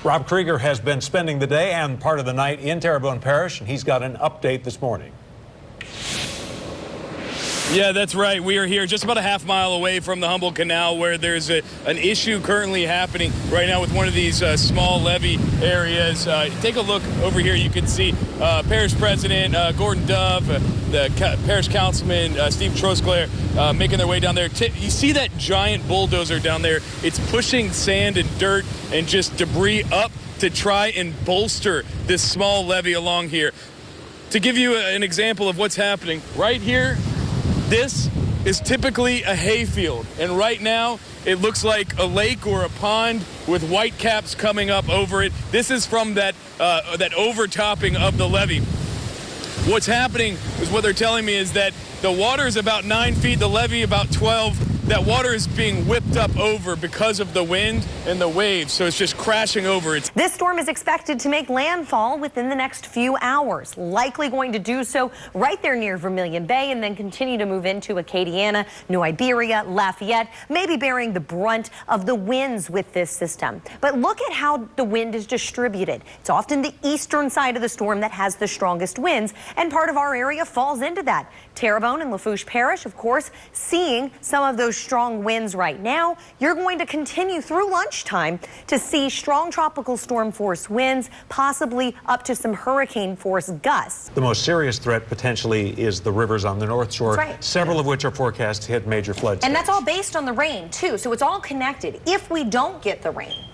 Rob Krieger has been spending the day and part of the night in Terrebonne Parish, and he's got an update this morning. Yeah, that's right. We are here just about a half mile away from the Humboldt Canal, where there's an issue currently happening right now with one of these small levee areas. Take a look over here. You can see Parish President Gordon Dove, the Parish Councilman Steve Trosclair making their way down there. You see that giant bulldozer down there? It's pushing sand and dirt and just debris up to try and bolster this small levee along here. To give you an example of what's happening, right here, this is typically a hayfield, and right now it looks like a lake or a pond with white caps coming up over it. This is from that overtopping of the levee. What's happening is, what they're telling me is that the water is about 9 feet, the levee about 12. That water is being whipped up over because of the wind and the waves, so it's just crashing over. This storm is expected to make landfall within the next few hours, likely going to do so right there near Vermilion Bay and then continue to move into Acadiana, New Iberia, Lafayette, maybe bearing the brunt of the winds with this system. But look at how the wind is distributed. It's often the eastern side of the storm that has the strongest winds, and part of our area falls into that. Terrebonne and Lafourche Parish, of course, seeing some of those strong winds right now. You're going to continue through lunchtime to see strong tropical storm force winds, possibly up to some hurricane force gusts. The most serious threat potentially is the rivers on the North Shore, right, several of which are forecast to hit major flood And that's all based on the rain, too. So it's all connected. If we don't get the rain,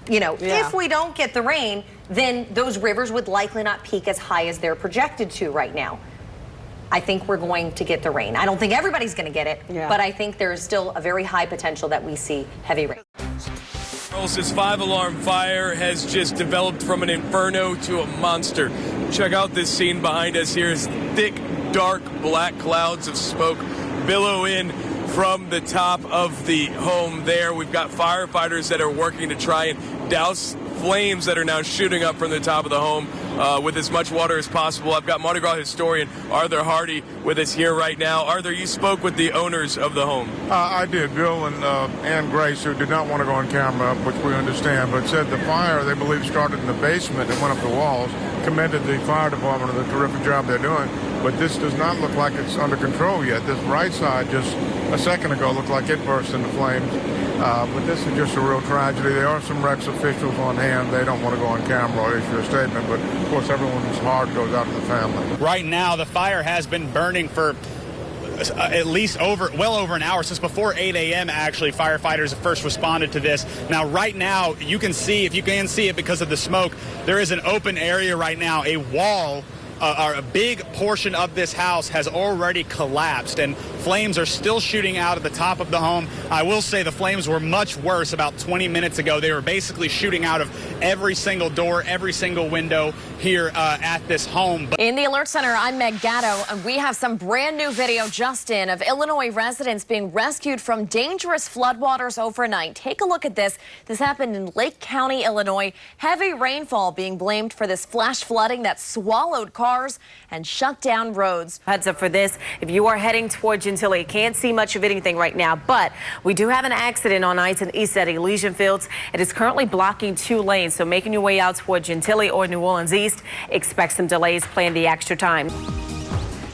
if we don't get the rain, then those rivers would likely not peak as high as they're projected to right now. I think we're going to get the rain. I don't think everybody's going to get it, but I think there is still a very high potential that we see heavy rain. This 5-alarm fire has just developed from an inferno to a monster. Check out this scene behind us here as thick, dark, black clouds of smoke billow in from the top of the home there. We've got firefighters that are working to try and douse flames that are now shooting up from the top of the home with as much water as possible. I've got Mardi Gras historian Arthur Hardy with us here right now. Arthur, you spoke with the owners of the home. I did. Bill and Ann Grace, who did not want to go on camera, which we understand, but said the fire, they believe, started in the basement and went up the walls. Commended the fire department on the terrific job they're doing, but this does not look like it's under control yet. This right side just a second ago looked like it burst into flames, but this is just a real tragedy. There are some Rex officials on hand. They don't want to go on camera or issue a statement, but of course everyone's heart goes out to the family. Right now, the fire has been burning for at least well over an hour, since before 8 a.m. actually firefighters first responded to this. Now right now you can see, if you can see it because of the smoke, there is an open area right now. A wall or a big portion of this house has already collapsed, and flames are still shooting out at the top of the home. I will say the flames were much worse about 20 minutes ago. They were basically shooting out of every single door, every single window here at this home. In the Alert Center, I'm Meg Gatto, and we have some brand new video just in of Illinois residents being rescued from dangerous floodwaters overnight. Take a look at this. This happened in Lake County, Illinois. Heavy rainfall being blamed for this flash flooding that swallowed cars and shut down roads. Heads up for this. If you are heading toward Gentilly, can't see much of anything right now, but we do have an accident on I and East at Elysian Fields. It is currently blocking 2 lanes, so making your way out toward Gentilly or New Orleans East, expect some delays. Plan the extra time.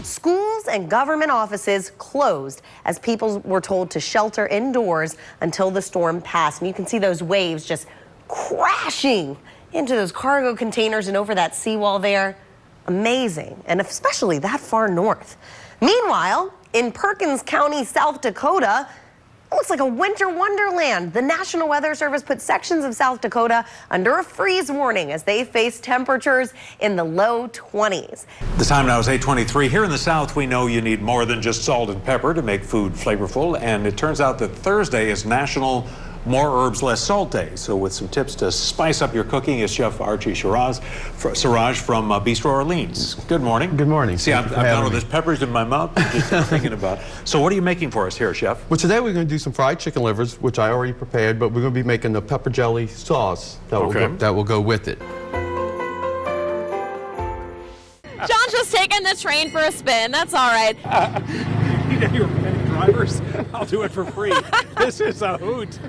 Schools and government offices closed as people were told to shelter indoors until the storm passed. And you can see those waves just crashing into those cargo containers and over that seawall there. Amazing, and especially that far north. Meanwhile, in Perkins County, South Dakota, it looks like a winter wonderland. The National Weather Service put sections of South Dakota under a freeze warning as they face temperatures in the low 20s. The time now is 8:23. Here in the South, we know you need more than just salt and pepper to make food flavorful, and it turns out that Thursday is National More Herbs, Less Salt Day. So with some tips to spice up your cooking is Chef Archie Siraj from Bistro Orleans. Good morning. Good morning. See, I've got all these peppers in my mouth. I'm just thinking about. So what are you making for us here, Chef? Well, today we're going to do some fried chicken livers, which I already prepared, but we're going to be making the pepper jelly sauce that will go with it. John's just taking the train for a spin. That's all right. You're drivers. I'll do it for free. This is a hoot.